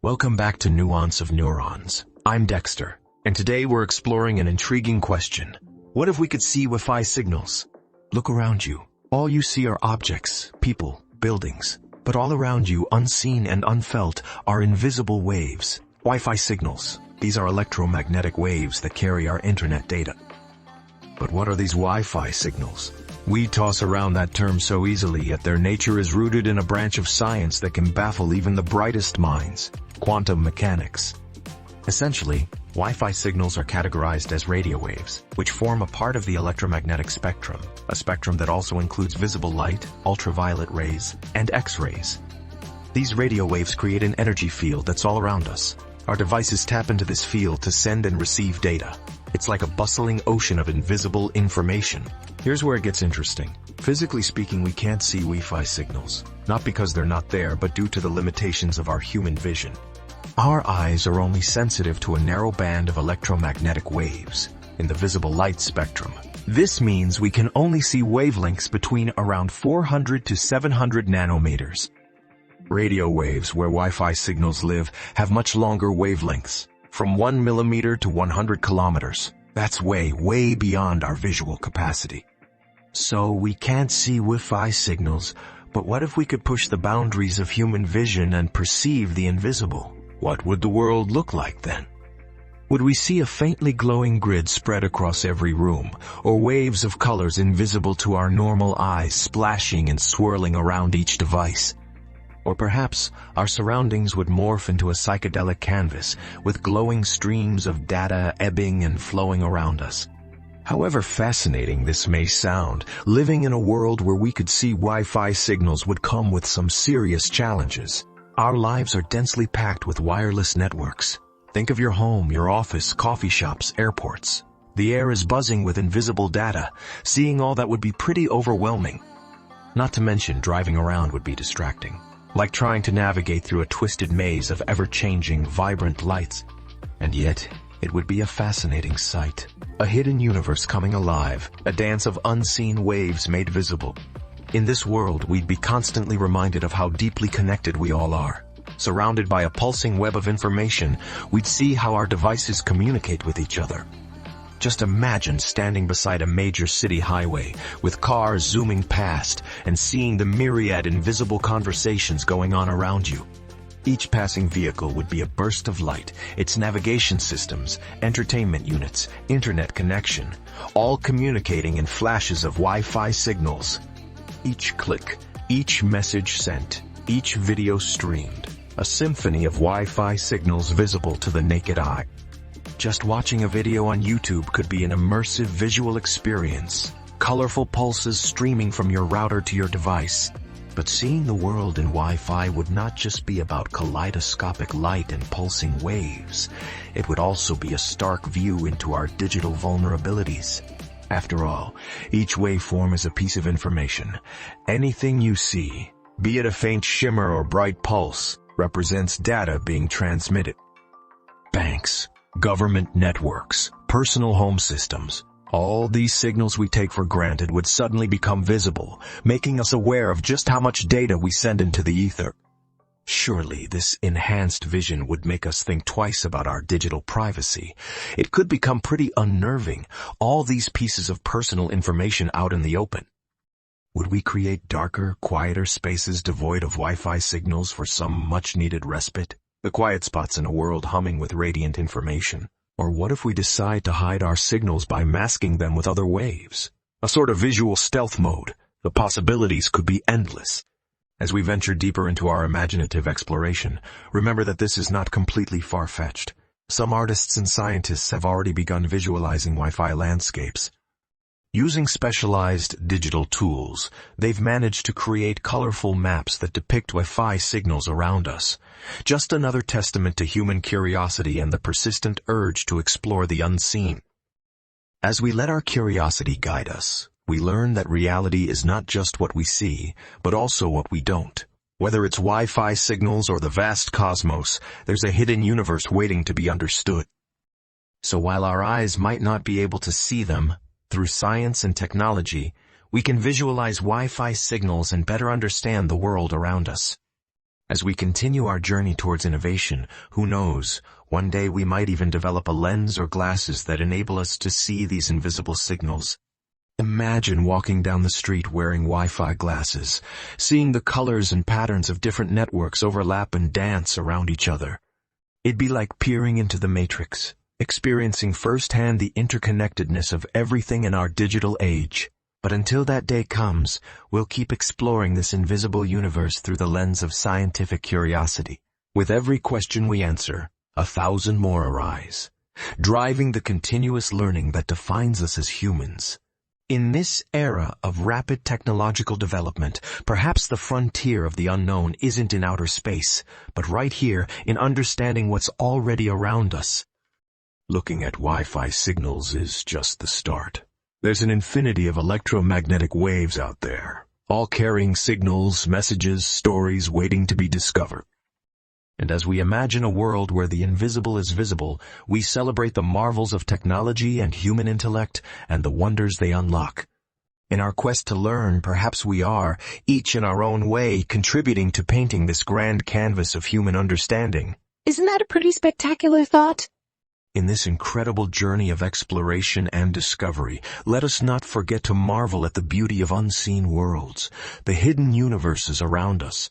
Welcome back to Nuance of Neurons. I'm Dexter, and today we're exploring an intriguing question. What if we could see Wi-Fi signals? Look around you. All you see are objects, people, buildings. But all around you, unseen and unfelt, are invisible waves. Wi-Fi signals. These are electromagnetic waves that carry our internet data. But what are these Wi-Fi signals? We toss around that term so easily, yet their nature is rooted in a branch of science that can baffle even the brightest minds: quantum mechanics. Essentially, Wi-Fi signals are categorized as radio waves, which form a part of the electromagnetic spectrum, a spectrum that also includes visible light, ultraviolet rays, and X-rays. These radio waves create an energy field that's all around us. Our devices tap into this field to send and receive data. It's like a bustling ocean of invisible information. Here's where it gets interesting. Physically speaking, we can't see Wi-Fi signals, not because they're not there, but due to the limitations of our human vision. Our eyes are only sensitive to a narrow band of electromagnetic waves in the visible light spectrum. This means we can only see wavelengths between around 400 to 700 nanometers. Radio waves, where Wi-Fi signals live, have much longer wavelengths, from 1 millimeter to 100 kilometers. That's way beyond our visual capacity. So we can't see Wi-Fi signals, but what if we could push the boundaries of human vision and perceive the invisible? What would the world look like then? Would we see a faintly glowing grid spread across every room, or waves of colors invisible to our normal eyes splashing and swirling around each device? Or perhaps our surroundings would morph into a psychedelic canvas with glowing streams of data ebbing and flowing around us. However fascinating this may sound, living in a world where we could see Wi-Fi signals would come with some serious challenges. Our lives are densely packed with wireless networks. Think of your home, your office, coffee shops, airports. The air is buzzing with invisible data. Seeing all that would be pretty overwhelming. Not to mention, driving around would be distracting, like trying to navigate through a twisted maze of ever-changing, vibrant lights. And yet, it would be a fascinating sight. A hidden universe coming alive, a dance of unseen waves made visible. In this world, we'd be constantly reminded of how deeply connected we all are. Surrounded by a pulsing web of information, we'd see how our devices communicate with each other. Just imagine standing beside a major city highway, with cars zooming past, and seeing the myriad invisible conversations going on around you. Each passing vehicle would be a burst of light, its navigation systems, entertainment units, internet connection, all communicating in flashes of Wi-Fi signals. Each click, each message sent, each video streamed, a symphony of Wi-Fi signals visible to the naked eye. Just watching a video on YouTube could be an immersive visual experience, colorful pulses streaming from your router to your device. But seeing the world in Wi-Fi would not just be about kaleidoscopic light and pulsing waves. It would also be a stark view into our digital vulnerabilities. After all, each waveform is a piece of information. Anything you see, be it a faint shimmer or bright pulse, represents data being transmitted. Banks, government networks, personal home systems, all these signals we take for granted would suddenly become visible, making us aware of just how much data we send into the ether. Surely this enhanced vision would make us think twice about our digital privacy. It could become pretty unnerving, all these pieces of personal information out in the open. Would we create darker, quieter spaces devoid of Wi-Fi signals for some much-needed respite? The quiet spots in a world humming with radiant information. Or what if we decide to hide our signals by masking them with other waves? A sort of visual stealth mode. The possibilities could be endless. As we venture deeper into our imaginative exploration, remember that this is not completely far-fetched. Some artists and scientists have already begun visualizing Wi-Fi landscapes. Using specialized digital tools, they've managed to create colorful maps that depict Wi-Fi signals around us. Just another testament to human curiosity and the persistent urge to explore the unseen. As we let our curiosity guide us, we learn that reality is not just what we see, but also what we don't. Whether it's Wi-Fi signals or the vast cosmos, there's a hidden universe waiting to be understood. So while our eyes might not be able to see them, through science and technology, we can visualize Wi-Fi signals and better understand the world around us. As we continue our journey towards innovation, who knows, one day we might even develop a lens or glasses that enable us to see these invisible signals. Imagine walking down the street wearing Wi-Fi glasses, seeing the colors and patterns of different networks overlap and dance around each other. It'd be like peering into the Matrix, experiencing firsthand the interconnectedness of everything in our digital age. But until that day comes, we'll keep exploring this invisible universe through the lens of scientific curiosity. With every question we answer, 1,000 more arise, driving the continuous learning that defines us as humans. In this era of rapid technological development, perhaps the frontier of the unknown isn't in outer space, but right here in understanding what's already around us. Looking at Wi-Fi signals is just the start. There's an infinity of electromagnetic waves out there, all carrying signals, messages, stories waiting to be discovered. And as we imagine a world where the invisible is visible, we celebrate the marvels of technology and human intellect and the wonders they unlock. In our quest to learn, perhaps we are, each in our own way, contributing to painting this grand canvas of human understanding. Isn't that a pretty spectacular thought? In this incredible journey of exploration and discovery, let us not forget to marvel at the beauty of unseen worlds, the hidden universes around us,